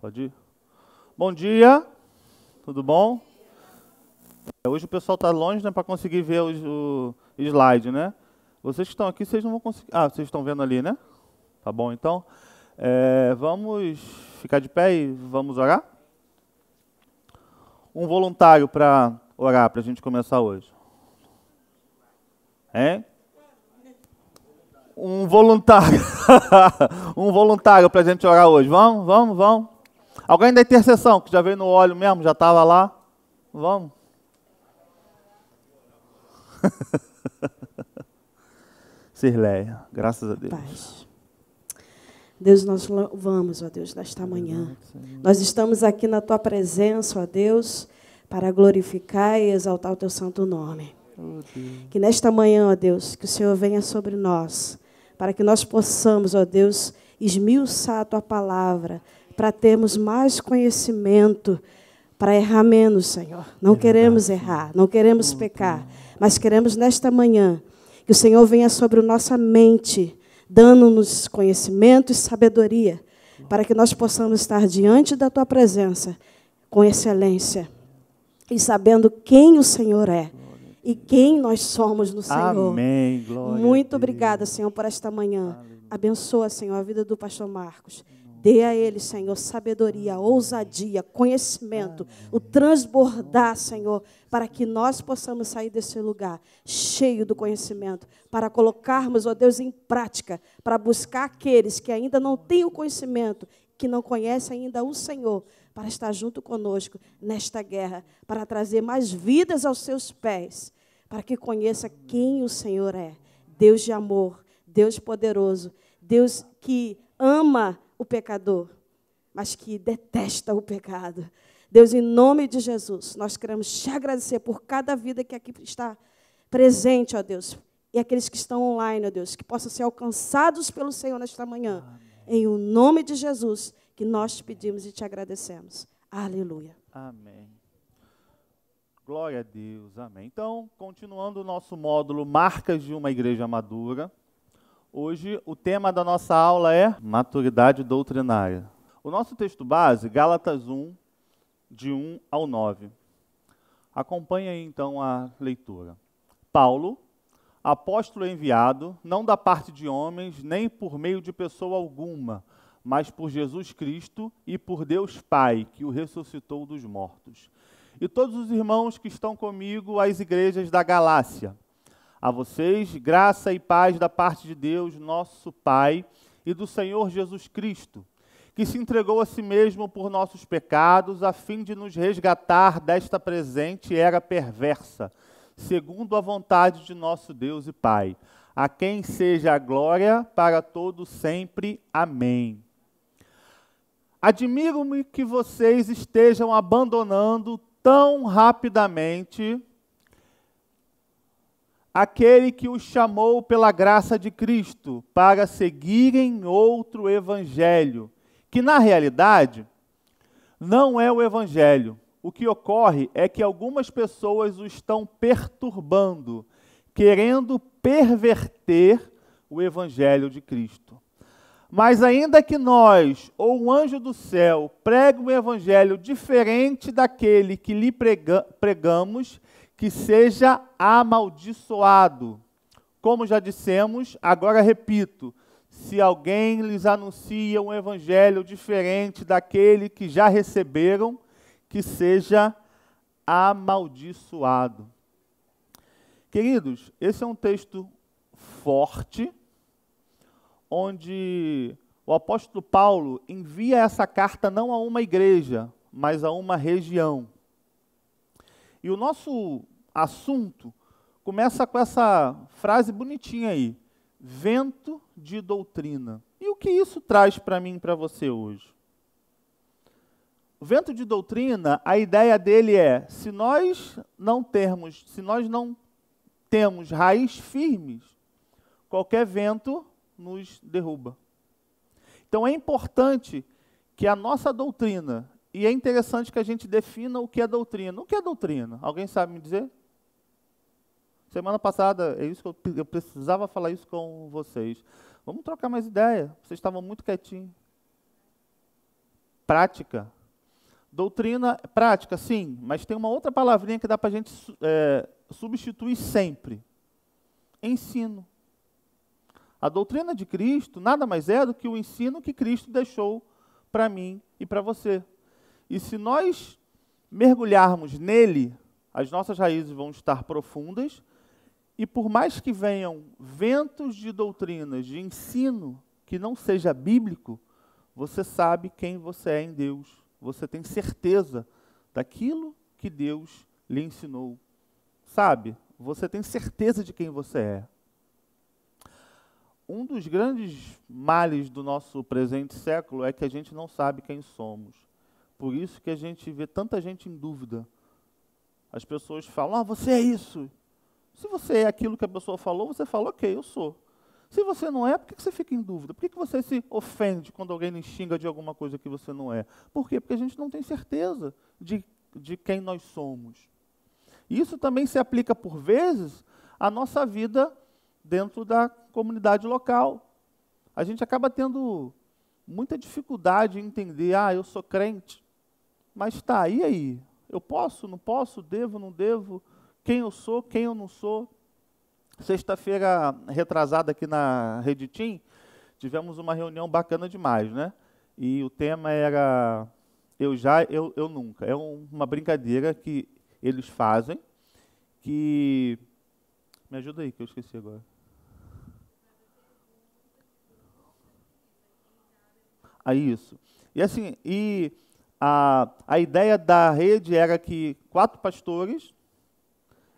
Pode ir? Bom dia, tudo bom? Hoje o pessoal está longe, né, para conseguir ver o slide, né? Vocês que estão aqui, vocês não vão conseguir... Ah, vocês estão vendo ali, né? Tá bom, então. Vamos ficar de pé e vamos orar? Um voluntário para orar, para a gente começar hoje. Hein? Um voluntário. Um voluntário para a gente orar hoje. Vamos. Alguém da intercessão, que já veio no óleo mesmo, já estava lá? Vamos. Sirleia, graças a Deus. Paz. Deus, nós louvamos, ó Deus, nesta manhã. Nós estamos aqui na Tua presença, ó Deus, para glorificar e exaltar o Teu santo nome. Que nesta manhã, ó Deus, que o Senhor venha sobre nós, para que nós possamos, ó Deus, esmiuçar a Tua palavra, para termos mais conhecimento, para errar menos, Senhor. Não queremos errar, não queremos pecar, mas queremos nesta manhã que o Senhor venha sobre a nossa mente, dando-nos conhecimento e sabedoria, para que nós possamos estar diante da Tua presença com excelência e sabendo quem o Senhor é e quem nós somos no Senhor. Amém. Glória Muito obrigada, Senhor, por esta manhã. Abençoa, Senhor, a vida do pastor Marcos. Dê a ele, Senhor, sabedoria, ousadia, conhecimento, o transbordar, Senhor, para que nós possamos sair desse lugar cheio do conhecimento, para colocarmos, ó Deus, em prática, para buscar aqueles que ainda não têm o conhecimento, que não conhecem ainda o Senhor, para estar junto conosco nesta guerra, para trazer mais vidas aos seus pés, para que conheça quem o Senhor é. Deus de amor, Deus poderoso, Deus que ama o pecador, mas que detesta o pecado. Deus, em nome de Jesus, nós queremos te agradecer por cada vida que aqui está presente, ó Deus, e aqueles que estão online, ó Deus, que possam ser alcançados pelo Senhor nesta manhã. Amém. Em o nome de Jesus, que nós te pedimos e te agradecemos. Aleluia. Amém. Glória a Deus. Amém. Então, continuando o nosso módulo Marcas de uma Igreja Madura, hoje o tema da nossa aula é maturidade doutrinária. O nosso texto base, Gálatas 1, de 1 ao 9. Acompanhe aí então a leitura. Paulo, apóstolo enviado, não da parte de homens, nem por meio de pessoa alguma, mas por Jesus Cristo e por Deus Pai, que o ressuscitou dos mortos. E todos os irmãos que estão comigo às igrejas da Galácia. A vocês, graça e paz da parte de Deus, nosso Pai, e do Senhor Jesus Cristo, que se entregou a si mesmo por nossos pecados, a fim de nos resgatar desta presente era perversa, segundo a vontade de nosso Deus e Pai, a quem seja a glória para todo sempre. Amém. Admiro-me que vocês estejam abandonando tão rapidamente aquele que os chamou pela graça de Cristo para seguirem outro evangelho, que na realidade não é o evangelho. O que ocorre é que algumas pessoas o estão perturbando, querendo perverter o evangelho de Cristo. Mas ainda que nós, ou um anjo do céu, pregue um evangelho diferente daquele que lhe pregamos, que seja amaldiçoado. Como já dissemos, agora repito, se alguém lhes anuncia um evangelho diferente daquele que já receberam, que seja amaldiçoado. Queridos, esse é um texto forte, onde o apóstolo Paulo envia essa carta não a uma igreja, mas a uma região. E o nosso assunto começa com essa frase bonitinha aí, vento de doutrina. E o que isso traz para mim e para você hoje? O vento de doutrina, a ideia dele é, se nós não temos raiz firmes, qualquer vento nos derruba. Então é importante que a nossa doutrina, e é interessante que a gente defina o que é doutrina. O que é doutrina? Alguém sabe me dizer? Semana passada, é isso que eu precisava falar isso com vocês. Vamos trocar mais ideia. Vocês estavam muito quietinhos. prática. Doutrina prática, sim, mas tem uma outra palavrinha que dá para a gente substituir sempre. Ensino. A doutrina de Cristo nada mais é do que o ensino que Cristo deixou para mim e para você. E se nós mergulharmos nele, as nossas raízes vão estar profundas, e por mais que venham ventos de doutrinas, de ensino que não seja bíblico, você sabe quem você é em Deus. Você tem certeza daquilo que Deus lhe ensinou. Sabe? Você tem certeza de quem você é. Um dos grandes males do nosso presente século é que a gente não sabe quem somos. Por isso que a gente vê tanta gente em dúvida. As pessoas falam, você é isso. Se você é aquilo que a pessoa falou, você fala, ok, eu sou. Se você não é, por que você fica em dúvida? Por que você se ofende quando alguém lhe xinga de alguma coisa que você não é? Por quê? Porque a gente não tem certeza de quem nós somos. E isso também se aplica, por vezes, à nossa vida dentro da comunidade local. A gente acaba tendo muita dificuldade em entender, eu sou crente, mas tá, e aí? Eu posso, não posso, devo, não devo? Quem eu sou, quem eu não sou? Sexta-feira retrasada aqui na Rede Team, tivemos uma reunião bacana demais, né? E o tema era eu já, eu nunca. É uma brincadeira que eles fazem, que... Me ajuda aí, que eu esqueci agora. Isso. E assim, a ideia da rede era que 4 pastores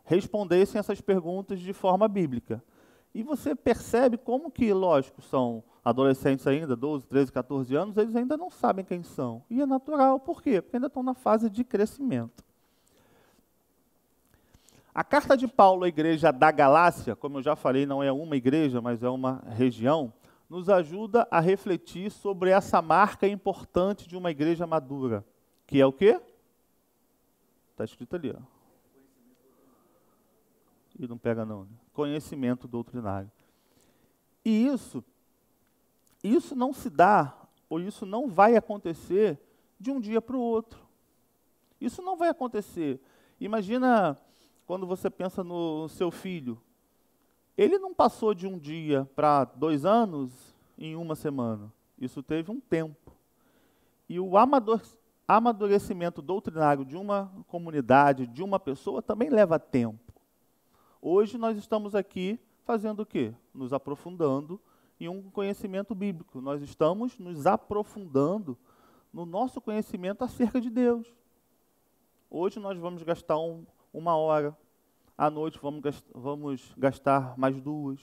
respondessem essas perguntas de forma bíblica. E você percebe como que, lógico, são adolescentes ainda, 12, 13, 14 anos, eles ainda não sabem quem são. E é natural, por quê? Porque ainda estão na fase de crescimento. A carta de Paulo à igreja da Galácia, como eu já falei, não é uma igreja, mas é uma região, nos ajuda a refletir sobre essa marca importante de uma igreja madura, que é o quê? Está escrito ali, ó. E não pega não, né? Conhecimento doutrinário. E isso não se dá, ou isso não vai acontecer de um dia para o outro. Isso não vai acontecer. Imagina quando você pensa no seu filho. Ele não passou de um dia para 2 anos em uma semana. Isso teve um tempo. E o amadurecimento doutrinário de uma comunidade, de uma pessoa, também leva tempo. Hoje nós estamos aqui fazendo o quê? Nos aprofundando em um conhecimento bíblico. Nós estamos nos aprofundando no nosso conhecimento acerca de Deus. Hoje nós vamos gastar 1 hora. À noite vamos gastar mais 2.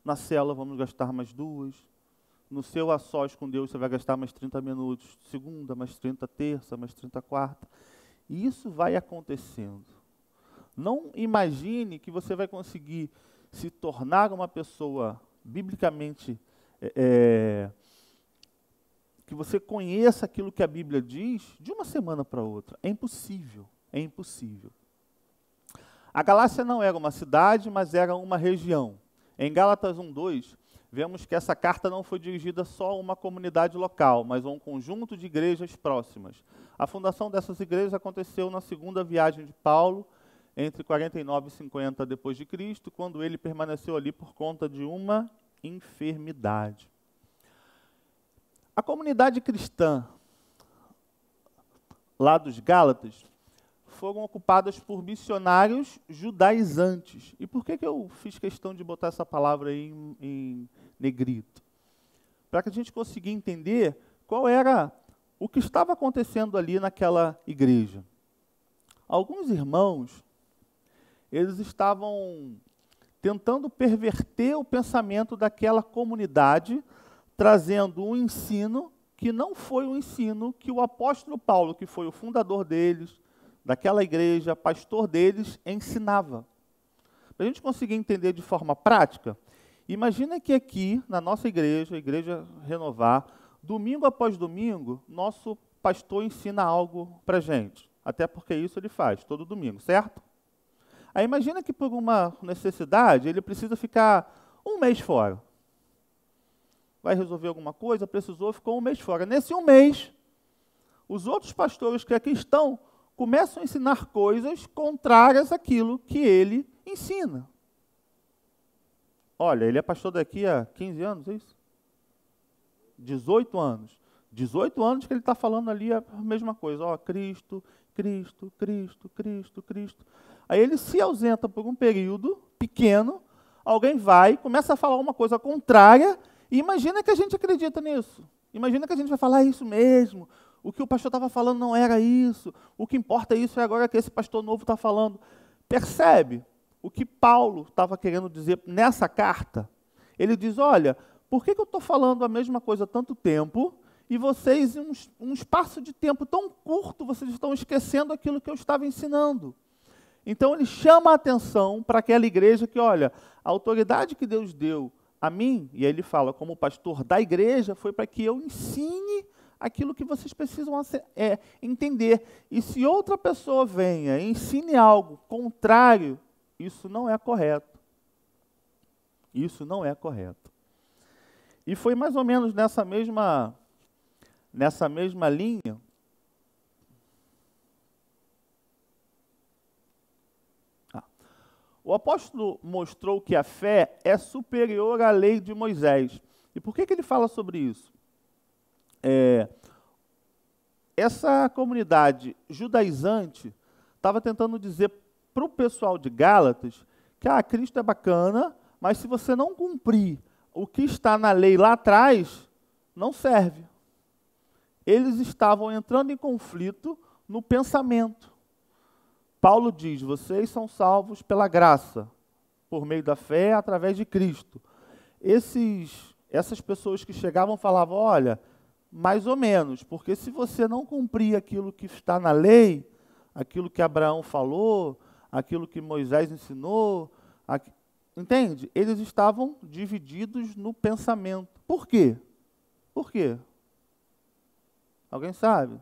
Na célula vamos gastar mais 2. No seu a sós com Deus você vai gastar mais 30 minutos. Segunda, mais 30 terça, mais 30 quarta. E isso vai acontecendo. Não imagine que você vai conseguir se tornar uma pessoa biblicamente, que você conheça aquilo que a Bíblia diz de uma semana para outra. É impossível, é impossível. A Galácia não era uma cidade, mas era uma região. Em Gálatas 1:2, vemos que essa carta não foi dirigida só a uma comunidade local, mas a um conjunto de igrejas próximas. A fundação dessas igrejas aconteceu na segunda viagem de Paulo, entre 49 e 50 depois de Cristo, quando ele permaneceu ali por conta de uma enfermidade. A comunidade cristã lá dos Gálatas foram ocupadas por missionários judaizantes. E por que eu fiz questão de botar essa palavra aí em negrito? Para que a gente consiga entender qual era o que estava acontecendo ali naquela igreja. Alguns irmãos, eles estavam tentando perverter o pensamento daquela comunidade, trazendo um ensino que não foi o ensino que o apóstolo Paulo, que foi o fundador deles, daquela igreja, pastor deles, ensinava. Para a gente conseguir entender de forma prática, imagina que aqui, na nossa igreja, a Igreja Renovar, domingo após domingo, nosso pastor ensina algo para a gente. Até porque isso ele faz, todo domingo, certo? Aí imagina que por uma necessidade, ele precisa ficar 1 mês fora. Vai resolver alguma coisa, precisou, ficou 1 mês fora. Nesse 1 mês, os outros pastores que aqui estão começam a ensinar coisas contrárias àquilo que ele ensina. Olha, ele é pastor daqui há 15 anos, é isso? 18 anos. 18 anos que ele está falando ali a mesma coisa. Ó, Cristo, Cristo, Cristo, Cristo, Cristo. Aí ele se ausenta por um período pequeno, alguém vai, começa a falar uma coisa contrária, e imagina que a gente acredita nisso. Imagina que a gente vai falar isso mesmo. O que o pastor estava falando não era isso. O que importa é isso é agora que esse pastor novo está falando. Percebe o que Paulo estava querendo dizer nessa carta? Ele diz, olha, por que eu estou falando a mesma coisa há tanto tempo e vocês, em um espaço de tempo tão curto, vocês estão esquecendo aquilo que eu estava ensinando? Então ele chama a atenção para aquela igreja que, olha, a autoridade que Deus deu a mim, e aí ele fala, como pastor da igreja, foi para que eu ensine aquilo que vocês precisam entender. E se outra pessoa venha e ensine algo contrário, isso não é correto. Isso não é correto. E foi mais ou menos nessa mesma linha o apóstolo mostrou que a fé é superior à lei de Moisés. E por que ele fala sobre isso? Essa comunidade judaizante estava tentando dizer para o pessoal de Gálatas que Cristo é bacana, mas se você não cumprir o que está na lei lá atrás, não serve. Eles estavam entrando em conflito no pensamento. Paulo diz, vocês são salvos pela graça, por meio da fé, através de Cristo. Essas pessoas que chegavam falavam, olha, mais ou menos, porque se você não cumprir aquilo que está na lei, aquilo que Abraão falou, aquilo que Moisés ensinou, entende? Eles estavam divididos no pensamento. Por quê? Por quê? Alguém sabe?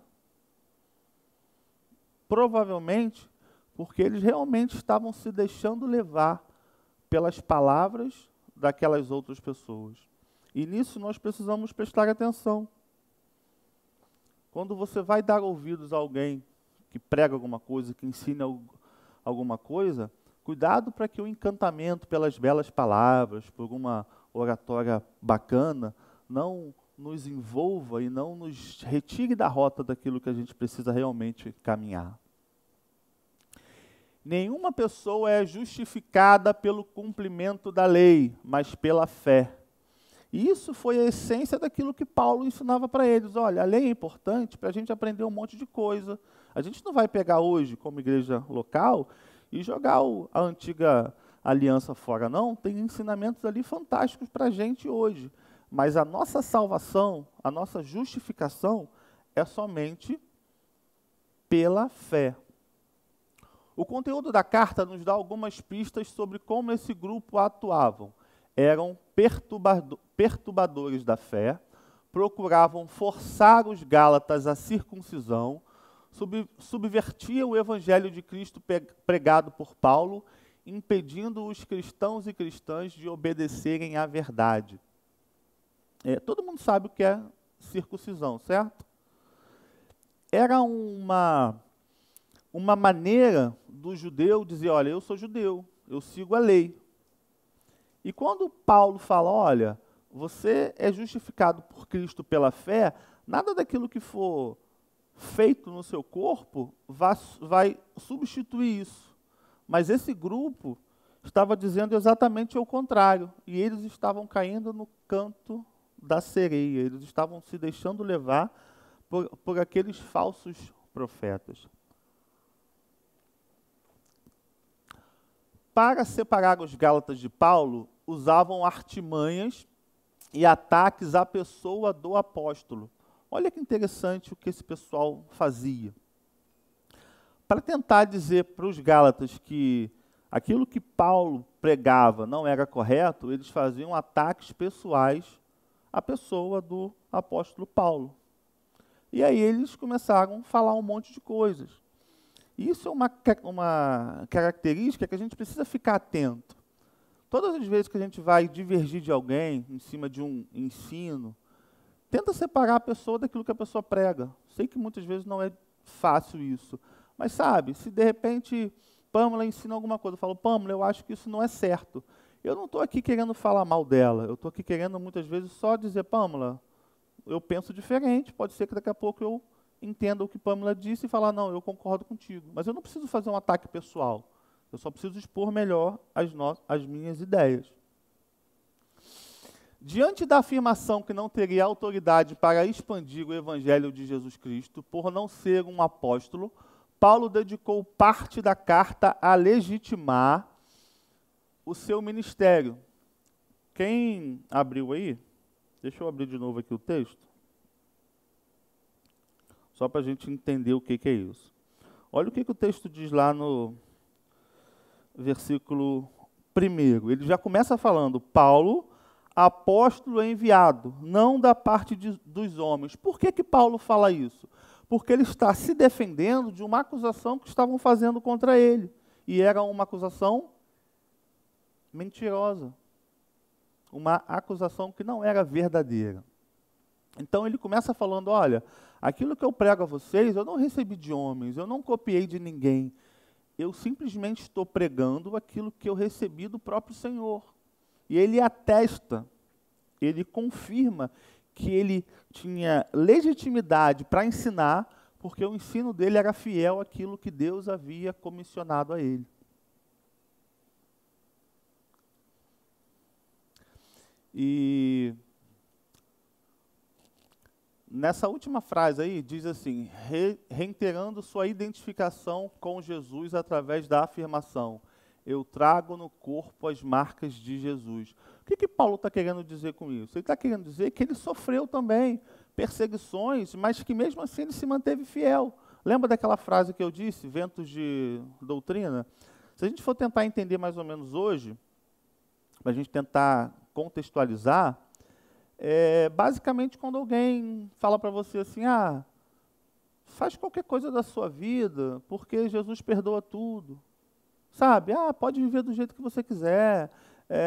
Provavelmente porque eles realmente estavam se deixando levar pelas palavras daquelas outras pessoas. E nisso nós precisamos prestar atenção. Quando você vai dar ouvidos a alguém que prega alguma coisa, que ensina alguma coisa, cuidado para que o encantamento pelas belas palavras, por uma oratória bacana, não nos envolva e não nos retire da rota daquilo que a gente precisa realmente caminhar. Nenhuma pessoa é justificada pelo cumprimento da lei, mas pela fé. E isso foi a essência daquilo que Paulo ensinava para eles. Olha, a lei é importante para a gente aprender um monte de coisa. A gente não vai pegar hoje, como igreja local, e jogar a antiga aliança fora, não. Tem ensinamentos ali fantásticos para a gente hoje. Mas a nossa salvação, a nossa justificação, é somente pela fé. O conteúdo da carta nos dá algumas pistas sobre como esse grupo atuavam. Eram perturbadores da fé, procuravam forçar os gálatas à circuncisão, subvertiam o evangelho de Cristo pregado por Paulo, impedindo os cristãos e cristãs de obedecerem à verdade. Todo mundo sabe o que é circuncisão, certo? Era uma maneira do judeu dizer, olha, eu sou judeu, eu sigo a lei. E quando Paulo fala, olha, você é justificado por Cristo pela fé, nada daquilo que for feito no seu corpo vai substituir isso. Mas esse grupo estava dizendo exatamente o contrário, e eles estavam caindo no canto da sereia, eles estavam se deixando levar por aqueles falsos profetas. Para separar os gálatas de Paulo, usavam artimanhas e ataques à pessoa do apóstolo. Olha que interessante o que esse pessoal fazia. Para tentar dizer para os gálatas que aquilo que Paulo pregava não era correto, eles faziam ataques pessoais à pessoa do apóstolo Paulo. E aí eles começaram a falar um monte de coisas. Isso é uma característica que a gente precisa ficar atento. Todas as vezes que a gente vai divergir de alguém em cima de um ensino, tenta separar a pessoa daquilo que a pessoa prega. Sei que muitas vezes não é fácil isso, mas sabe, se de repente Pâmela ensina alguma coisa, eu falo, Pâmela, eu acho que isso não é certo. Eu não estou aqui querendo falar mal dela, eu estou aqui querendo muitas vezes só dizer, Pâmela, eu penso diferente, pode ser que daqui a pouco eu entenda o que Pâmela disse e falar, não, eu concordo contigo. Mas eu não preciso fazer um ataque pessoal, eu só preciso expor melhor as minhas ideias. Diante da afirmação que não teria autoridade para expandir o evangelho de Jesus Cristo, por não ser um apóstolo, Paulo dedicou parte da carta a legitimar o seu ministério. Quem abriu aí? Deixa eu abrir de novo aqui o texto. Só para a gente entender o que é isso. Olha o que o texto diz lá no versículo 1. Ele já começa falando, Paulo, apóstolo enviado, não da parte dos homens. Por que Paulo fala isso? Porque ele está se defendendo de uma acusação que estavam fazendo contra ele. E era uma acusação mentirosa. Uma acusação que não era verdadeira. Então ele começa falando, olha, aquilo que eu prego a vocês, eu não recebi de homens, eu não copiei de ninguém. Eu simplesmente estou pregando aquilo que eu recebi do próprio Senhor. E ele atesta, ele confirma que ele tinha legitimidade para ensinar, porque o ensino dele era fiel àquilo que Deus havia comissionado a ele. E nessa última frase aí, diz assim, reiterando sua identificação com Jesus através da afirmação, eu trago no corpo as marcas de Jesus. O que Paulo está querendo dizer com isso? Ele está querendo dizer que ele sofreu também perseguições, mas que mesmo assim ele se manteve fiel. Lembra daquela frase que eu disse, ventos de doutrina? Se a gente for tentar entender mais ou menos hoje, para a gente tentar contextualizar, basicamente quando alguém fala para você assim, faz qualquer coisa da sua vida, porque Jesus perdoa tudo. Sabe, pode viver do jeito que você quiser,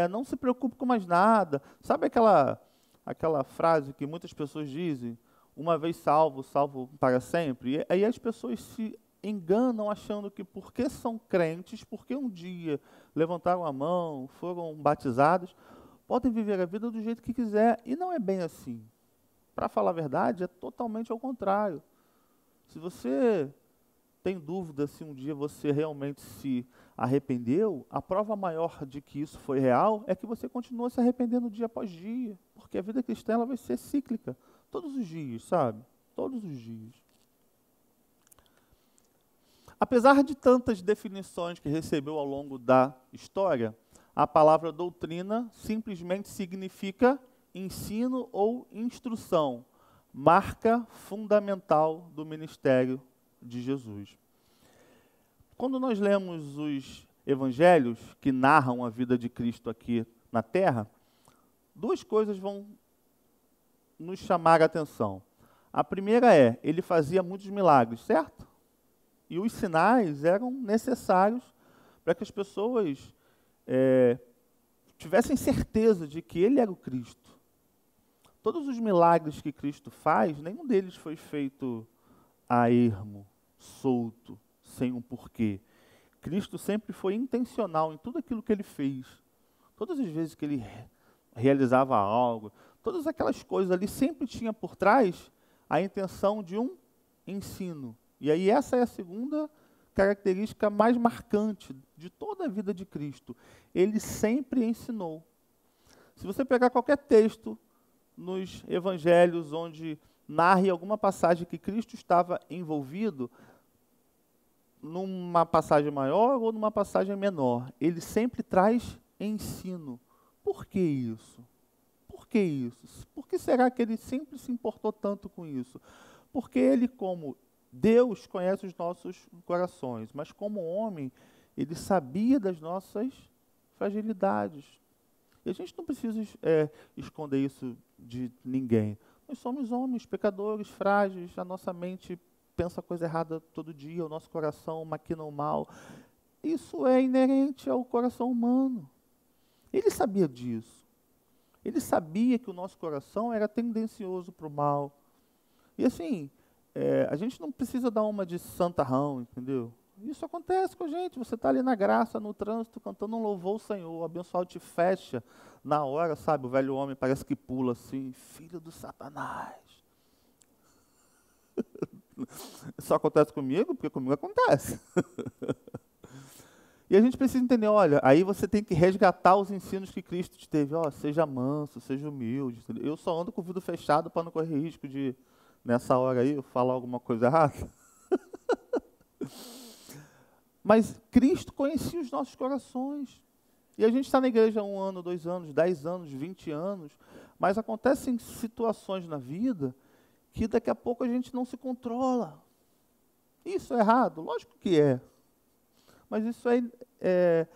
não se preocupe com mais nada. Sabe aquela frase que muitas pessoas dizem, uma vez salvo, salvo para sempre? E aí as pessoas se enganam achando que porque são crentes, porque um dia levantaram a mão, foram batizados, podem viver a vida do jeito que quiser. E não é bem assim. Para falar a verdade, é totalmente ao contrário. Se você tem dúvida se um dia você realmente se arrependeu, a prova maior de que isso foi real é que você continua se arrependendo dia após dia, porque a vida cristã ela vai ser cíclica, todos os dias, sabe? Todos os dias. Apesar de tantas definições que recebeu ao longo da história, a palavra doutrina simplesmente significa ensino ou instrução, marca fundamental do ministério de Jesus. Quando nós lemos os evangelhos que narram a vida de Cristo aqui na Terra, duas coisas vão nos chamar a atenção. A primeira ele fazia muitos milagres, certo? E os sinais eram necessários para que as pessoas tivessem certeza de que ele era o Cristo. Todos os milagres que Cristo faz, nenhum deles foi feito a ermo, solto, sem um porquê. Cristo sempre foi intencional em tudo aquilo que ele fez. Todas as vezes que ele realizava algo, todas aquelas coisas ali sempre tinha por trás a intenção de um ensino. E aí essa é a segunda característica mais marcante de toda a vida de Cristo. Ele sempre ensinou. Se você pegar qualquer texto nos evangelhos onde narre alguma passagem que Cristo estava envolvido, numa passagem maior ou numa passagem menor, ele sempre traz ensino. Por que isso? Por que isso? Por que será que ele sempre se importou tanto com isso? Porque ele, como Deus, conhece os nossos corações, mas como homem, ele sabia das nossas fragilidades. E a gente não precisa esconder isso de ninguém. Nós somos homens, pecadores, frágeis, a nossa mente pensa coisa errada todo dia, o nosso coração maquina o mal. Isso é inerente ao coração humano. Ele sabia disso. Ele sabia que o nosso coração era tendencioso para o mal. E assim, a gente não precisa dar uma de santarrão, entendeu? Isso acontece com a gente. Você está ali na graça, no trânsito, cantando um louvor ao Senhor, o abençoado te fecha na hora, sabe? O velho homem parece que pula assim, filho do Satanás. Isso acontece comigo? Porque comigo acontece. E a gente precisa entender, olha, aí você tem que resgatar os ensinos que Cristo te teve. Ó, seja manso, seja humilde. Entendeu? Eu só ando com o vidro fechado para não correr risco de, nessa hora aí, eu falar alguma coisa errada. Mas Cristo conhecia os nossos corações. E a gente está na igreja 1 ano, 2 anos, 10 anos, 20 anos, mas acontecem situações na vida que daqui a pouco a gente não se controla. Isso é errado? Lógico que é. Mas isso é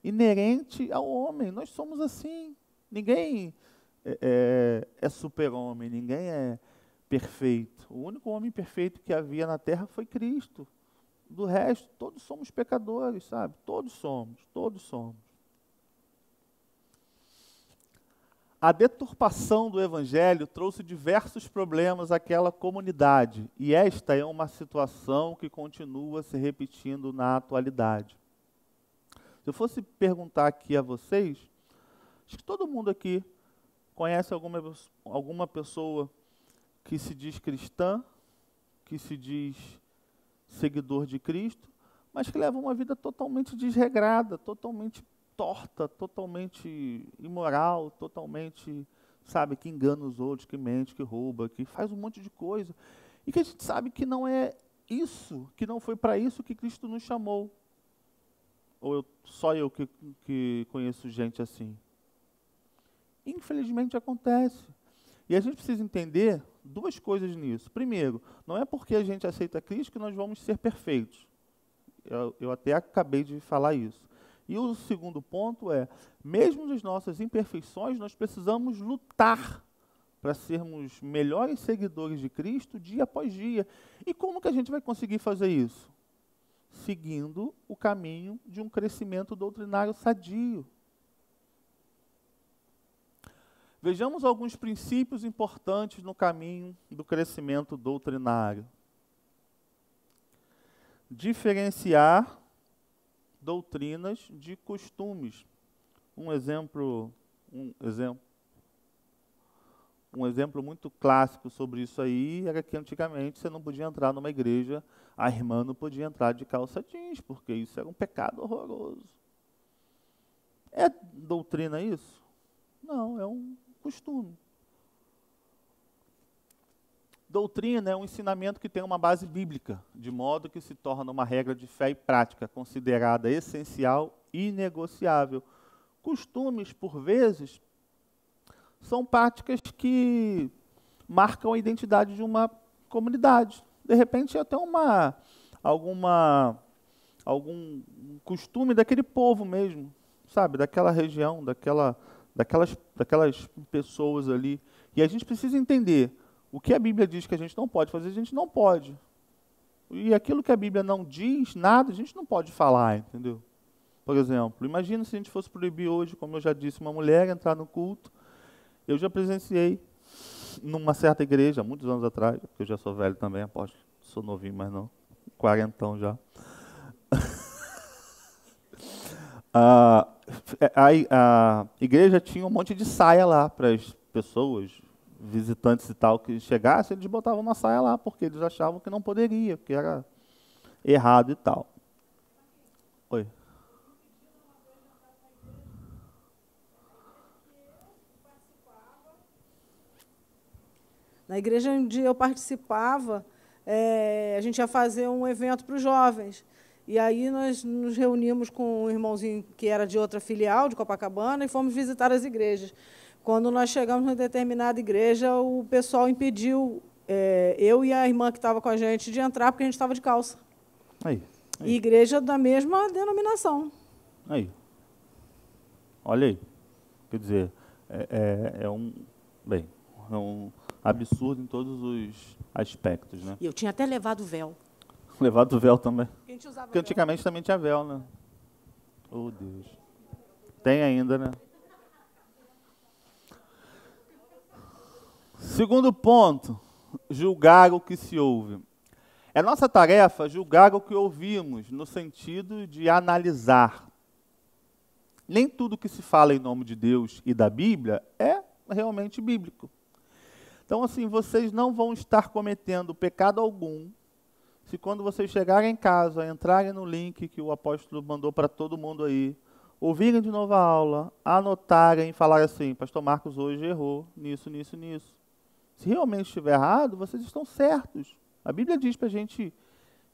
inerente ao homem. Nós somos assim. Ninguém é super-homem, ninguém é perfeito. O único homem perfeito que havia na terra foi Cristo. Do resto, todos somos pecadores, sabe? Todos somos, todos somos. A deturpação do Evangelho trouxe diversos problemas àquela comunidade, e esta é uma situação que continua se repetindo na atualidade. Se eu fosse perguntar aqui a vocês, acho que todo mundo aqui conhece alguma pessoa que se diz cristã, que se diz seguidor de Cristo, mas que leva uma vida totalmente desregrada, totalmente torta, totalmente imoral, totalmente, sabe, que engana os outros, que mente, que rouba, que faz um monte de coisa. E que a gente sabe que não é isso, que não foi para isso que Cristo nos chamou. Ou só eu que conheço gente assim. Infelizmente acontece. E a gente precisa entender duas coisas nisso. Primeiro, não é porque a gente aceita Cristo que nós vamos ser perfeitos. Eu até acabei de falar isso. E o segundo ponto é, mesmo nas nossas imperfeições, nós precisamos lutar para sermos melhores seguidores de Cristo dia após dia. E como que a gente vai conseguir fazer isso? Seguindo o caminho de um crescimento doutrinário sadio. Vejamos alguns princípios importantes no caminho do crescimento doutrinário. Diferenciar doutrinas de costumes. Um exemplo muito clássico sobre isso aí era que antigamente você não podia entrar numa igreja, a irmã não podia entrar de calça jeans, porque isso era um pecado horroroso. É doutrina isso? Não, é um costume. Doutrina é um ensinamento que tem uma base bíblica, de modo que se torna uma regra de fé e prática, considerada essencial e inegociável. Costumes, por vezes, são práticas que marcam a identidade de uma comunidade. De repente, até algum costume daquele povo mesmo, sabe? Daquela região, daquelas pessoas ali. E a gente precisa entender o que a Bíblia diz que a gente não pode fazer, a gente não pode. E aquilo que a Bíblia não diz nada, a gente não pode falar, entendeu? Por exemplo, imagina se a gente fosse proibir hoje, como eu já disse, uma mulher entrar no culto. Eu já presenciei numa certa igreja, muitos anos atrás, porque eu já sou velho também, aposto, sou novinho, mas não, quarentão já. A igreja tinha um monte de saia lá para as pessoas, visitantes e tal, que chegassem, eles botavam uma saia lá, porque eles achavam que não poderia, que era errado e tal. Oi. Na igreja onde eu participava, a gente ia fazer um evento para os jovens. E aí nós nos reunimos com um irmãozinho que era de outra filial, de Copacabana, e fomos visitar as igrejas. Quando nós chegamos em determinada igreja, o pessoal impediu eu e a irmã que estava com a gente de entrar, porque a gente estava de calça. Aí. E igreja da mesma denominação. Aí. Olha aí. Quer dizer, é um absurdo em todos os aspectos, né? E eu tinha até levado véu. Levado véu também. Porque antigamente também tinha véu, né? Oh, Deus. Tem ainda, né? Segundo ponto, julgar o que se ouve. É nossa tarefa julgar o que ouvimos, no sentido de analisar. Nem tudo que se fala em nome de Deus e da Bíblia é realmente bíblico. Então, assim, vocês não vão estar cometendo pecado algum se quando vocês chegarem em casa, entrarem no link que o apóstolo mandou para todo mundo aí, ouvirem de novo a aula, anotarem e falarem assim, pastor Marcos hoje errou nisso, nisso, nisso. Se realmente estiver errado, vocês estão certos. A Bíblia diz para a gente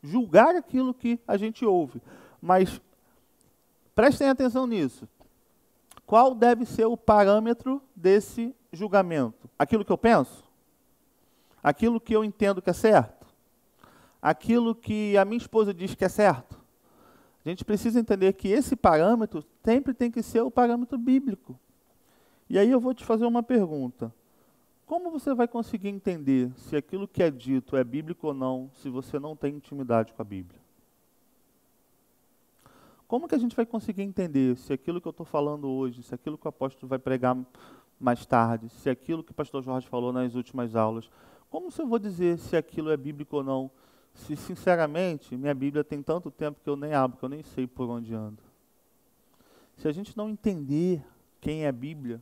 julgar aquilo que a gente ouve. Mas prestem atenção nisso. Qual deve ser o parâmetro desse julgamento? Aquilo que eu penso? Aquilo que eu entendo que é certo? Aquilo que a minha esposa diz que é certo? A gente precisa entender que esse parâmetro sempre tem que ser o parâmetro bíblico. E aí eu vou te fazer uma pergunta. Como você vai conseguir entender se aquilo que é dito é bíblico ou não, se você não tem intimidade com a Bíblia? Como que a gente vai conseguir entender se aquilo que eu estou falando hoje, se aquilo que o apóstolo vai pregar mais tarde, se aquilo que o pastor Jorge falou nas últimas aulas, como eu vou dizer se aquilo é bíblico ou não, se sinceramente minha Bíblia tem tanto tempo que eu nem abro, que eu nem sei por onde ando? Se a gente não entender quem é a Bíblia,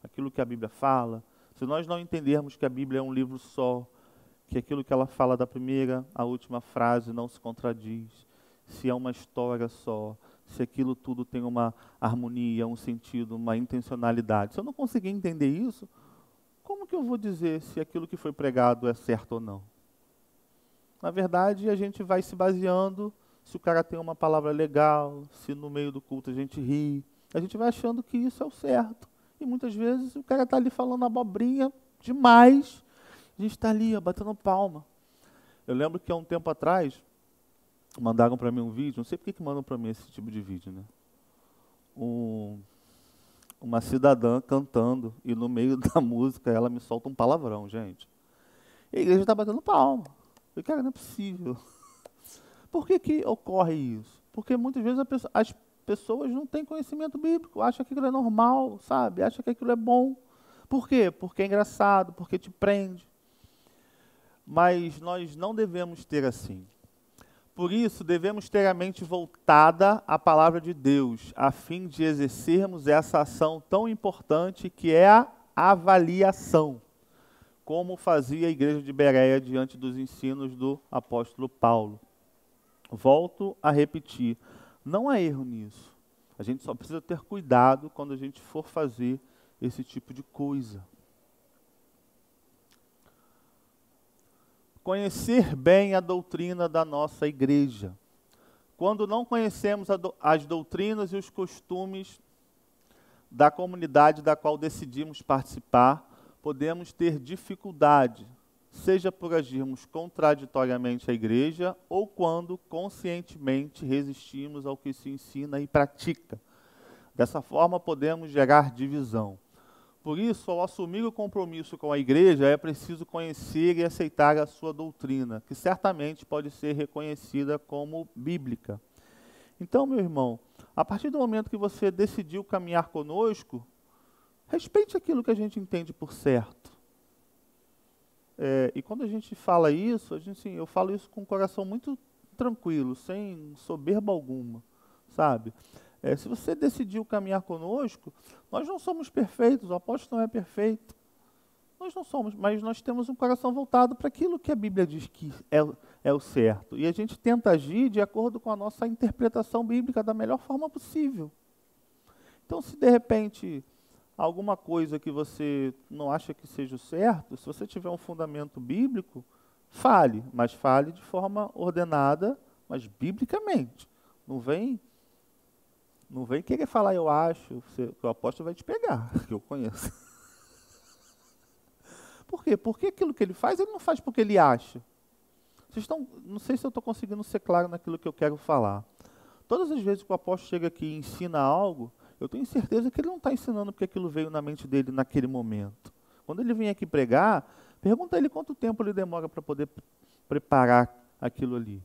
aquilo que a Bíblia fala, se nós não entendermos que a Bíblia é um livro só, que aquilo que ela fala da primeira à última frase não se contradiz, se é uma história só, se aquilo tudo tem uma harmonia, um sentido, uma intencionalidade. Se eu não conseguir entender isso, como que eu vou dizer se aquilo que foi pregado é certo ou não? Na verdade, a gente vai se baseando se o cara tem uma palavra legal, se no meio do culto a gente ri, a gente vai achando que isso é o certo. E muitas vezes o cara está ali falando abobrinha demais, a gente está ali, ó, batendo palma. Eu lembro que há um tempo atrás, mandaram para mim um vídeo, não sei por que mandam para mim esse tipo de vídeo, né? Uma cidadã cantando, e no meio da música ela me solta um palavrão, gente. E a igreja está batendo palma. Eu, cara, não é possível. Por que ocorre isso? Porque muitas vezes as pessoas não têm conhecimento bíblico, acham que aquilo é normal, sabe? Acham que aquilo é bom. Por quê? Porque é engraçado, porque te prende. Mas nós não devemos ter assim. Por isso, devemos ter a mente voltada à palavra de Deus, a fim de exercermos essa ação tão importante que é a avaliação, como fazia a igreja de Bereia diante dos ensinos do apóstolo Paulo. Volto a repetir, não há erro nisso. A gente só precisa ter cuidado quando a gente for fazer esse tipo de coisa. Conhecer bem a doutrina da nossa igreja. Quando não conhecemos as doutrinas e os costumes da comunidade da qual decidimos participar, podemos ter dificuldade, seja por agirmos contraditoriamente à igreja ou quando conscientemente resistimos ao que se ensina e pratica. Dessa forma, podemos gerar divisão. Por isso, ao assumir o compromisso com a igreja, é preciso conhecer e aceitar a sua doutrina, que certamente pode ser reconhecida como bíblica. Então, meu irmão, a partir do momento que você decidiu caminhar conosco, respeite aquilo que a gente entende por certo. E quando a gente fala isso, eu falo isso com o coração muito tranquilo, sem soberba alguma, sabe? Se você decidiu caminhar conosco, nós não somos perfeitos, o apóstolo não é perfeito. Nós não somos, mas nós temos um coração voltado para aquilo que a Bíblia diz que é o certo. E a gente tenta agir de acordo com a nossa interpretação bíblica da melhor forma possível. Então, se de repente alguma coisa que você não acha que seja o certo, se você tiver um fundamento bíblico, fale, mas fale de forma ordenada, mas biblicamente. Não vem querer falar, eu acho, que o apóstolo vai te pegar, que eu conheço. Por quê? Porque aquilo que ele não faz porque ele acha. Não sei se eu estou conseguindo ser claro naquilo que eu quero falar. Todas as vezes que o apóstolo chega aqui e ensina algo, eu tenho certeza que ele não está ensinando porque aquilo veio na mente dele naquele momento. Quando ele vem aqui pregar, pergunta a ele quanto tempo ele demora para poder preparar aquilo ali.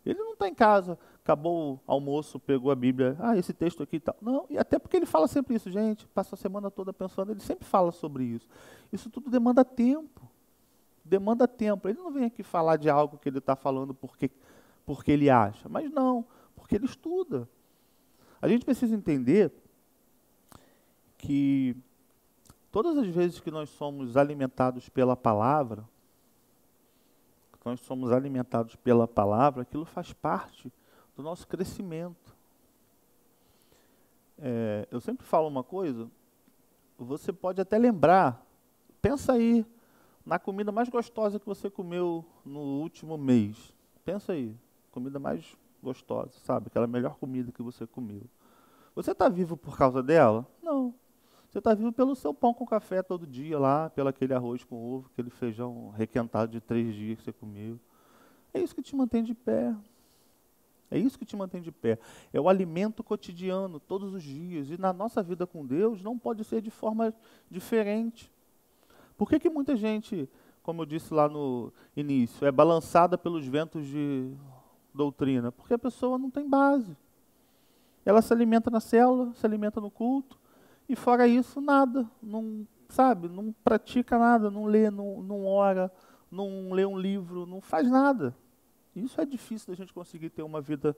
Ele não está em casa, acabou o almoço, pegou a Bíblia, esse texto aqui e tal. Não, e até porque ele fala sempre isso, gente, passa a semana toda pensando, ele sempre fala sobre isso. Isso tudo demanda tempo. Demanda tempo. Ele não vem aqui falar de algo que ele está falando porque ele acha, mas não, porque ele estuda. A gente precisa entender que todas as vezes que nós somos alimentados pela palavra, aquilo faz parte do nosso crescimento. Eu sempre falo uma coisa, você pode até lembrar, pensa aí, na comida mais gostosa que você comeu no último mês. Pensa aí, comida mais gostosa, sabe? Aquela melhor comida que você comeu. Você está vivo por causa dela? Não. Você está vivo pelo seu pão com café todo dia lá, pelo aquele arroz com ovo, aquele feijão requentado de 3 dias que você comeu. É isso que te mantém de pé. É isso que te mantém de pé. É o alimento cotidiano, todos os dias. E na nossa vida com Deus não pode ser de forma diferente. Por que muita gente, como eu disse lá no início, é balançada pelos ventos de doutrina? Porque a pessoa não tem base. Ela se alimenta na célula, se alimenta no culto, e fora isso, nada. Não, sabe, não pratica nada, não lê, não ora, não lê um livro, não faz nada. Isso é difícil da gente conseguir ter uma vida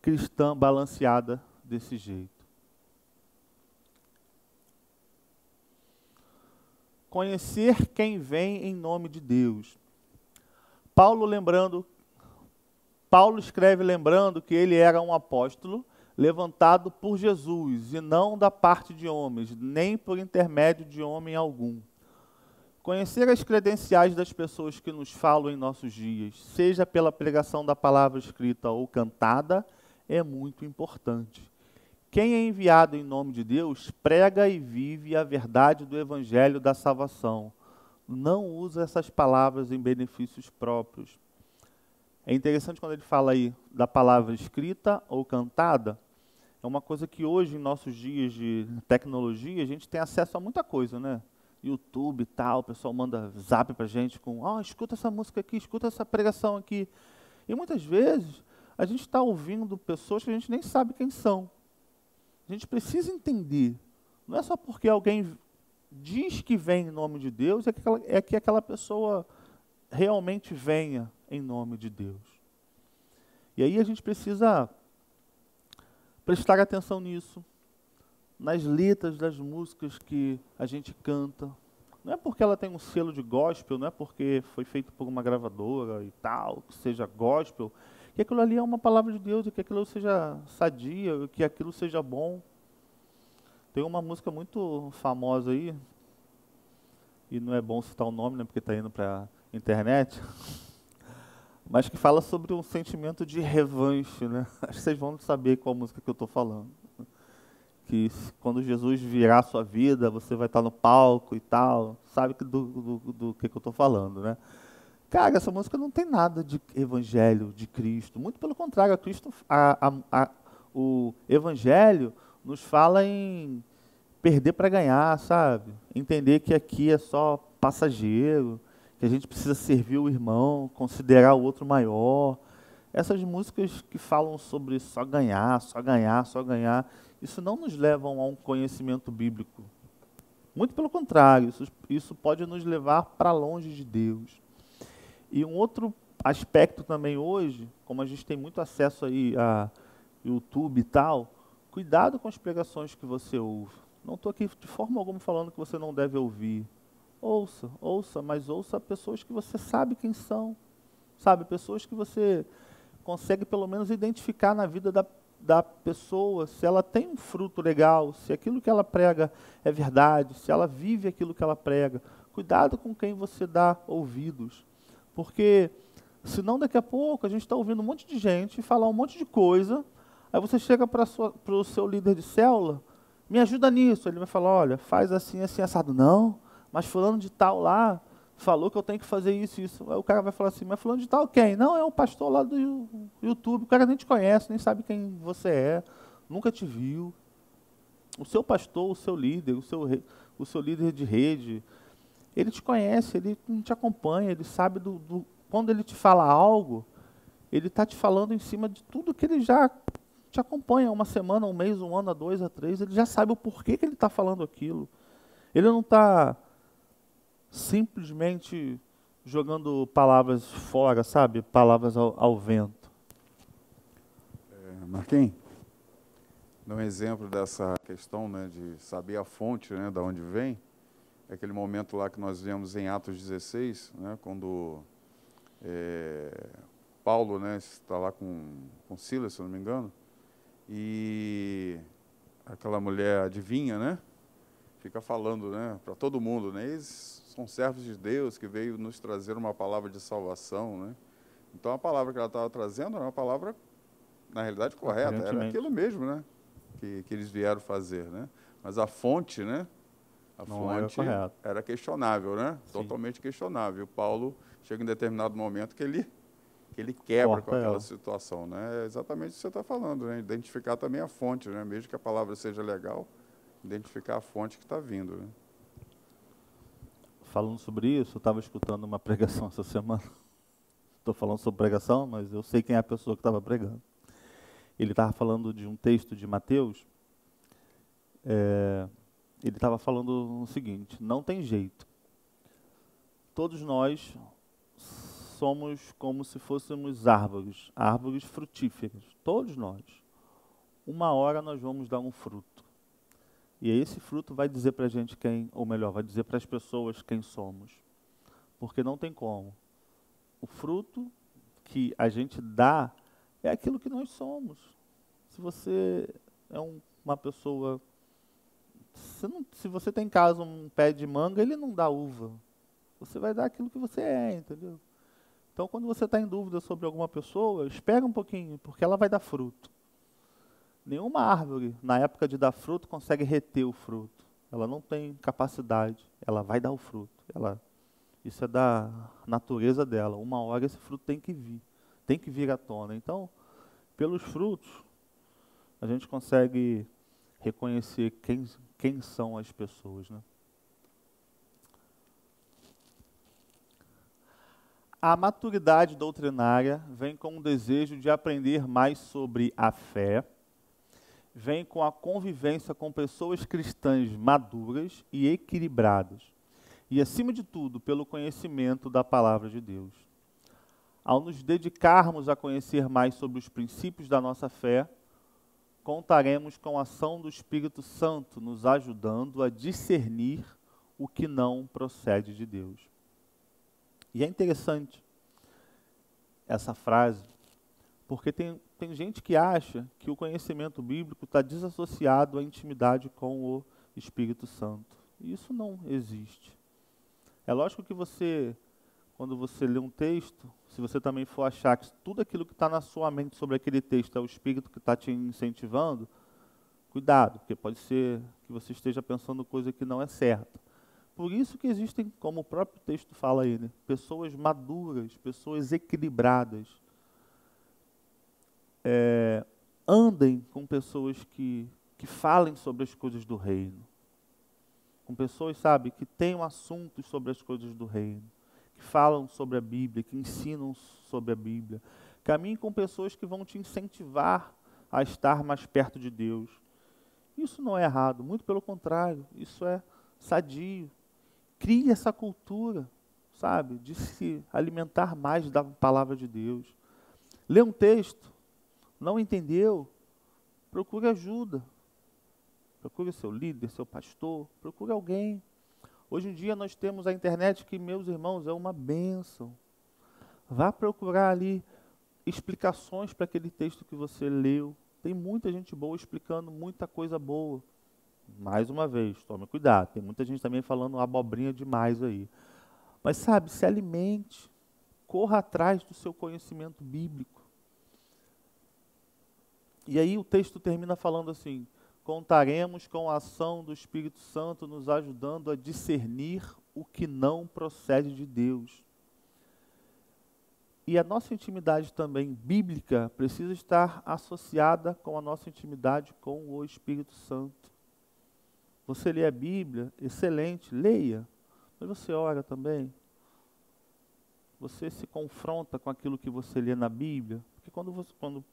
cristã balanceada desse jeito. Conhecer quem vem em nome de Deus. Paulo escreve lembrando que ele era um apóstolo levantado por Jesus, e não da parte de homens, nem por intermédio de homem algum. Conhecer as credenciais das pessoas que nos falam em nossos dias, seja pela pregação da palavra escrita ou cantada, é muito importante. Quem é enviado em nome de Deus, prega e vive a verdade do evangelho da salvação. Não usa essas palavras em benefícios próprios. É interessante quando ele fala aí da palavra escrita ou cantada. É uma coisa que hoje, em nossos dias de tecnologia, a gente tem acesso a muita coisa, né? YouTube e tal, o pessoal manda zap pra gente com, escuta essa música aqui, escuta essa pregação aqui. E muitas vezes a gente está ouvindo pessoas que a gente nem sabe quem são. A gente precisa entender. Não é só porque alguém diz que vem em nome de Deus, é que aquela pessoa realmente venha em nome de Deus. E aí a gente precisa prestar atenção nisso, nas letras das músicas que a gente canta. Não é porque ela tem um selo de gospel, não é porque foi feito por uma gravadora e tal, que seja gospel, que aquilo ali é uma palavra de Deus, e que aquilo seja sadia, que aquilo seja bom. Tem uma música muito famosa aí, e não é bom citar o nome, né, porque está indo para a internet, mas que fala sobre um sentimento de revanche, né? Acho que vocês vão saber qual música que eu estou falando. Que quando Jesus virar a sua vida, você vai estar no palco e tal, sabe do que eu estou falando, né? Cara, essa música não tem nada de evangelho, de Cristo. Muito pelo contrário, o evangelho nos fala em perder para ganhar, sabe? Entender que aqui é só passageiro, que a gente precisa servir o irmão, considerar o outro maior. Essas músicas que falam sobre só ganhar, só ganhar, só ganhar, isso não nos leva a um conhecimento bíblico. Muito pelo contrário, isso pode nos levar para longe de Deus. E um outro aspecto também hoje, como a gente tem muito acesso aí a YouTube e tal, cuidado com as pregações que você ouve. Não estou aqui de forma alguma falando que você não deve ouvir. Ouça, mas ouça pessoas que você sabe quem são. Sabe, pessoas que você consegue pelo menos identificar na vida da pessoa, se ela tem um fruto legal, se aquilo que ela prega é verdade, se ela vive aquilo que ela prega. Cuidado com quem você dá ouvidos. Porque, senão daqui a pouco a gente está ouvindo um monte de gente falar um monte de coisa, aí você chega para o seu líder de célula, me ajuda nisso. Ele vai falar, olha, faz assim, assim, assado. Não, mas fulano de tal lá falou que eu tenho que fazer isso e isso. Aí o cara vai falar assim, mas fulano de tal quem? Não, é um pastor lá do YouTube, o cara nem te conhece, nem sabe quem você é, nunca te viu. O seu pastor, o seu líder, o seu líder de rede, ele te conhece, ele te acompanha, ele sabe quando ele te fala algo, ele está te falando em cima de tudo que ele já te acompanha há uma semana, um mês, um ano, há 2, há 3, ele já sabe o porquê que ele está falando aquilo. Ele não está simplesmente jogando palavras fora, sabe? Palavras ao vento. Marquinhos, dá um exemplo dessa questão, né, de saber a fonte, né, da onde vem. É aquele momento lá que nós vemos em Atos 16, né, quando Paulo, né, está lá com Silas, se eu não me engano, e aquela mulher adivinha, né, fica falando, né, para todo mundo, né, eles são servos de Deus que veio nos trazer uma palavra de salvação, né. Então a palavra que ela estava trazendo era uma palavra, na realidade, correta, era aquilo mesmo, né, que eles vieram fazer, né. Mas a fonte, né, a fonte era questionável, né, totalmente questionável. E o Paulo chega em determinado momento que ele quebra com aquela situação, né. É exatamente o que você está falando, né, identificar também a fonte, né, mesmo que a palavra seja legal, identificar a fonte que está vindo, né. Falando sobre isso, eu estava escutando uma pregação essa semana. Estou falando sobre pregação, mas eu sei quem é a pessoa que estava pregando. Ele estava falando de um texto de Mateus. Ele estava falando o seguinte: não tem jeito. Todos nós somos como se fôssemos árvores frutíferas. Todos nós. Uma hora nós vamos dar um fruto. E esse fruto vai dizer para a gente quem, ou melhor, vai dizer para as pessoas quem somos. Porque não tem como. O fruto que a gente dá é aquilo que nós somos. Se você é uma pessoa... Se você tem em casa um pé de manga, ele não dá uva. Você vai dar aquilo que você é, entendeu? Então, quando você está em dúvida sobre alguma pessoa, espera um pouquinho, porque ela vai dar fruto. Nenhuma árvore, na época de dar fruto, consegue reter o fruto. Ela não tem capacidade, ela vai dar o fruto. Isso é da natureza dela. Uma hora esse fruto tem que vir à tona. Então, pelos frutos, a gente consegue reconhecer quem são as pessoas, né? A maturidade doutrinária vem com o desejo de aprender mais sobre a fé, vem com a convivência com pessoas cristãs maduras e equilibradas, e, acima de tudo, pelo conhecimento da palavra de Deus. Ao nos dedicarmos a conhecer mais sobre os princípios da nossa fé, contaremos com a ação do Espírito Santo nos ajudando a discernir o que não procede de Deus. E é interessante essa frase, porque tem gente que acha que o conhecimento bíblico está desassociado à intimidade com o Espírito Santo. E isso não existe. É lógico que você, quando você lê um texto, se você também for achar que tudo aquilo que está na sua mente sobre aquele texto é o Espírito que está te incentivando, cuidado, porque pode ser que você esteja pensando coisa que não é certa. Por isso que existem, como o próprio texto fala aí, né, pessoas maduras, pessoas equilibradas. Andem com pessoas que falem sobre as coisas do reino. Com pessoas, sabe, que tenham assuntos sobre as coisas do reino, que falam sobre a Bíblia, que ensinam sobre a Bíblia. Caminhe com pessoas que vão te incentivar a estar mais perto de Deus. Isso não é errado, muito pelo contrário, isso é sadio. Crie essa cultura, sabe, de se alimentar mais da palavra de Deus. Lê um texto, não entendeu, procure ajuda. Procure seu líder, seu pastor, procure alguém. Hoje em dia nós temos a internet que, meus irmãos, é uma bênção. Vá procurar ali explicações para aquele texto que você leu. Tem muita gente boa explicando muita coisa boa. Mais uma vez, tome cuidado. Tem muita gente também falando abobrinha demais aí. Mas sabe, se alimente. Corra atrás do seu conhecimento bíblico. E aí o texto termina falando assim: contaremos com a ação do Espírito Santo nos ajudando a discernir o que não procede de Deus. E a nossa intimidade também bíblica precisa estar associada com a nossa intimidade com o Espírito Santo. Você lê a Bíblia, excelente, leia, mas você ora também. Você se confronta com aquilo que você lê na Bíblia? Porque quando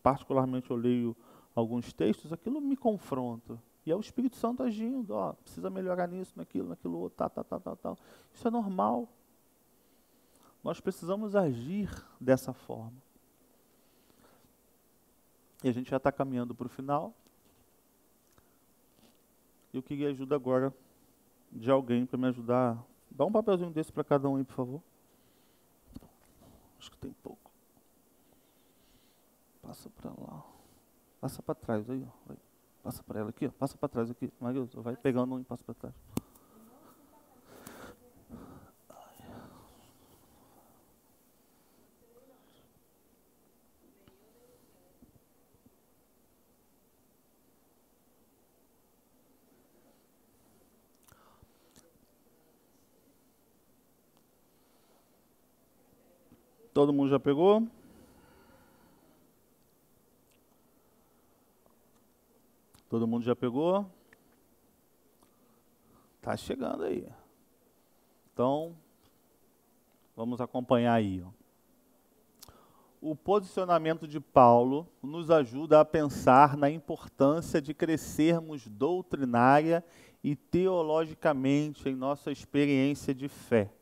particularmente eu leio alguns textos, aquilo me confronta. E é o Espírito Santo agindo, ó, precisa melhorar nisso, naquilo outro, tal. Isso é normal. Nós precisamos agir dessa forma. E a gente já está caminhando para o final. Eu queria ajuda agora de alguém para me ajudar. Dá um papelzinho desse para cada um aí, por favor. Acho que tem pouco. Passa para lá. Passa para trás aí, ó. Vai. Passa para ela aqui, ó. Passa para trás aqui. Maria, vai pegando um e passa para trás. Todo mundo já pegou? Todo mundo já pegou? Tá chegando aí. Então, vamos acompanhar aí. Ó. O posicionamento de Paulo nos ajuda a pensar na importância de crescermos doutrinária e teologicamente em nossa experiência de fé.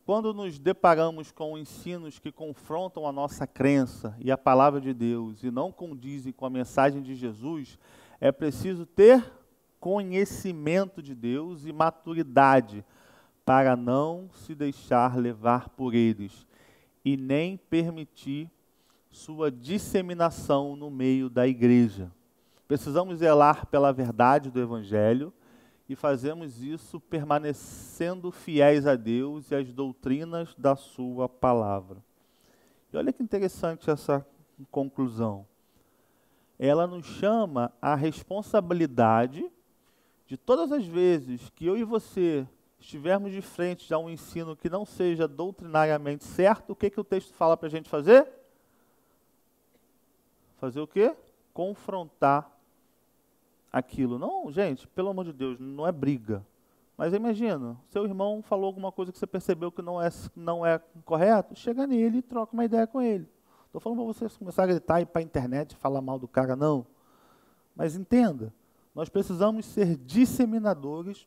Quando nos deparamos com ensinos que confrontam a nossa crença e a palavra de Deus e não condizem com a mensagem de Jesus, é preciso ter conhecimento de Deus e maturidade para não se deixar levar por eles e nem permitir sua disseminação no meio da igreja. Precisamos zelar pela verdade do Evangelho e fazemos isso permanecendo fiéis a Deus e às doutrinas da sua palavra. E olha que interessante essa conclusão. Ela nos chama à responsabilidade de todas as vezes que eu e você estivermos de frente a um ensino que não seja doutrinariamente certo, o que o texto fala para a gente fazer? Fazer o quê? Confrontar aquilo. Não, gente, pelo amor de Deus, não é briga. Mas imagina, seu irmão falou alguma coisa que você percebeu que não é correto, chega nele e troca uma ideia com ele. Estou falando para você começar a gritar e ir para a internet e falar mal do cara, não. Mas entenda, nós precisamos ser disseminadores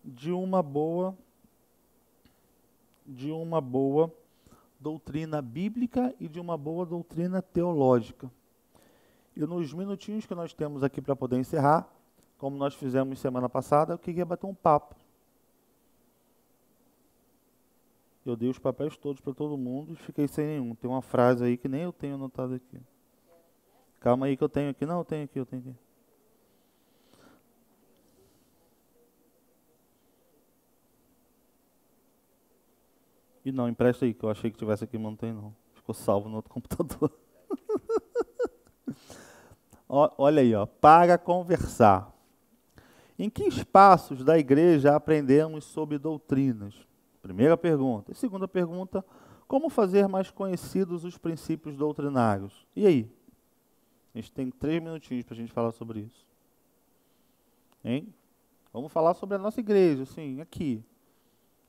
de uma boa doutrina bíblica e de uma boa doutrina teológica. E nos minutinhos que nós temos aqui para poder encerrar, como nós fizemos semana passada, eu queria bater um papo. Eu dei os papéis todos para todo mundo e fiquei sem nenhum. Tem uma frase aí que nem eu tenho anotado aqui. Calma aí que eu tenho aqui. Não, eu tenho aqui. E não, empresta aí, que eu achei que tivesse aqui, mas não tem não. Ficou salvo no outro computador. Olha aí, ó, para conversar. Em que espaços da igreja aprendemos sobre doutrinas? Primeira pergunta. E segunda pergunta, como fazer mais conhecidos os princípios doutrinários? E aí? A gente tem 3 minutinhos para a gente falar sobre isso. Hein? Vamos falar sobre a nossa igreja, assim, aqui.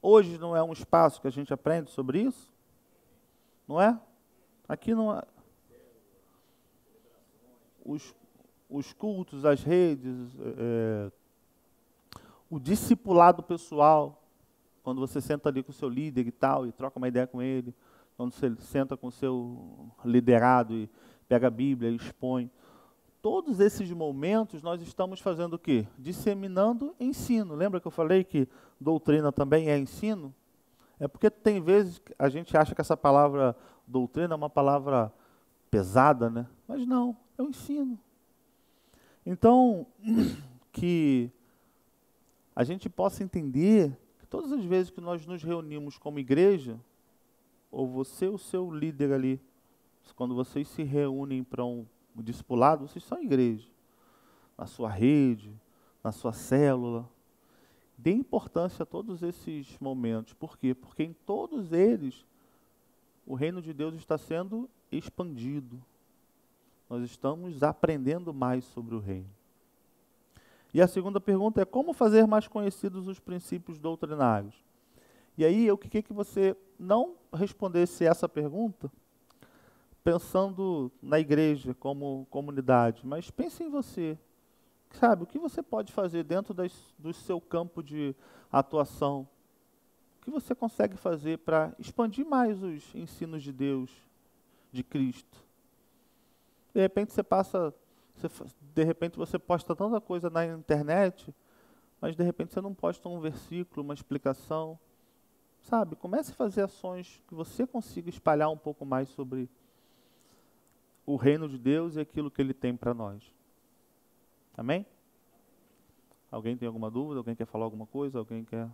Hoje não é um espaço que a gente aprende sobre isso? Não é? Aqui não é. Os cultos, as redes, o discipulado pessoal, quando você senta ali com o seu líder e tal, e troca uma ideia com ele, quando você senta com o seu liderado e pega a Bíblia e expõe. Todos esses momentos nós estamos fazendo o quê? Disseminando ensino. Lembra que eu falei que doutrina também é ensino? É porque tem vezes que a gente acha que essa palavra doutrina é uma palavra pesada, né? Mas não, é um ensino. Então, que a gente possa entender que todas as vezes que nós nos reunimos como igreja, ou você, o seu líder ali, quando vocês se reúnem para um discipulado, vocês são igreja. Na sua rede, na sua célula. Dê importância a todos esses momentos. Por quê? Porque em todos eles, o reino de Deus está sendo expandido. Nós estamos aprendendo mais sobre o reino. E a segunda pergunta é como fazer mais conhecidos os princípios doutrinários? E aí eu queria que você não respondesse essa pergunta pensando na igreja como comunidade, mas pense em você. Sabe, o que você pode fazer dentro do seu campo de atuação? O que você consegue fazer para expandir mais os ensinos de Deus, de Cristo? De repente de repente você posta tanta coisa na internet, mas de repente você não posta um versículo, uma explicação. Sabe, comece a fazer ações que você consiga espalhar um pouco mais sobre o reino de Deus e aquilo que Ele tem para nós. Amém? Alguém tem alguma dúvida? Alguém quer falar alguma coisa? Alguém quer...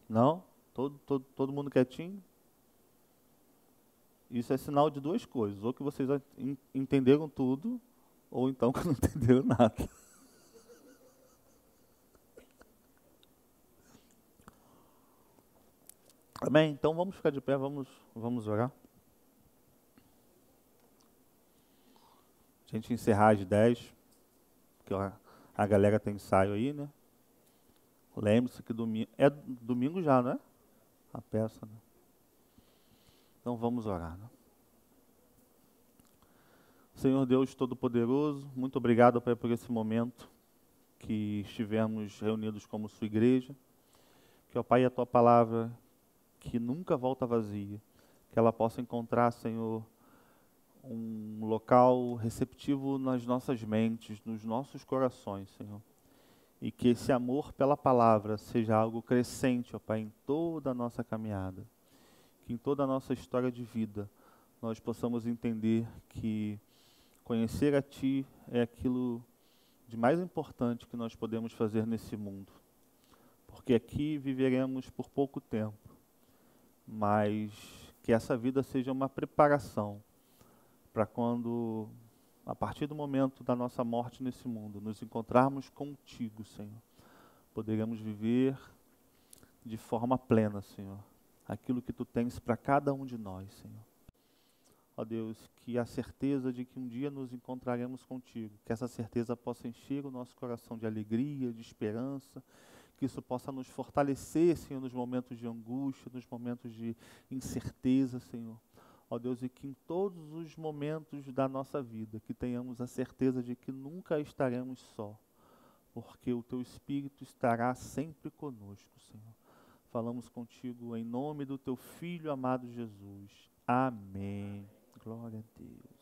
Não? Todo mundo quietinho? Isso é sinal de duas coisas. Ou que vocês entenderam tudo, ou então que não entenderam nada. Amém? Então vamos ficar de pé, vamos orar. A gente encerrar às 10, porque a galera tem ensaio aí, né? Lembre-se que domingo... É domingo já, não é? A peça, né? Então vamos orar, né? Senhor Deus Todo-Poderoso, muito obrigado, Pai, por esse momento que estivemos reunidos como sua igreja. Que, ó Pai, a Tua palavra, que nunca volta vazia, que ela possa encontrar, Senhor, um local receptivo nas nossas mentes, nos nossos corações, Senhor. E que esse amor pela palavra seja algo crescente, ó Pai, em toda a nossa caminhada. Que em toda a nossa história de vida nós possamos entender que conhecer a Ti é aquilo de mais importante que nós podemos fazer nesse mundo. Porque aqui viveremos por pouco tempo, mas que essa vida seja uma preparação para quando, a partir do momento da nossa morte nesse mundo, nos encontrarmos contigo, Senhor. Poderemos viver de forma plena, Senhor, aquilo que Tu tens para cada um de nós, Senhor. Ó Deus, que a certeza de que um dia nos encontraremos contigo, que essa certeza possa encher o nosso coração de alegria, de esperança, que isso possa nos fortalecer, Senhor, nos momentos de angústia, nos momentos de incerteza, Senhor. Ó Deus, e que em todos os momentos da nossa vida, que tenhamos a certeza de que nunca estaremos só, porque o Teu Espírito estará sempre conosco, Senhor. Falamos contigo em nome do Teu Filho amado Jesus. Amém. Glória a Deus.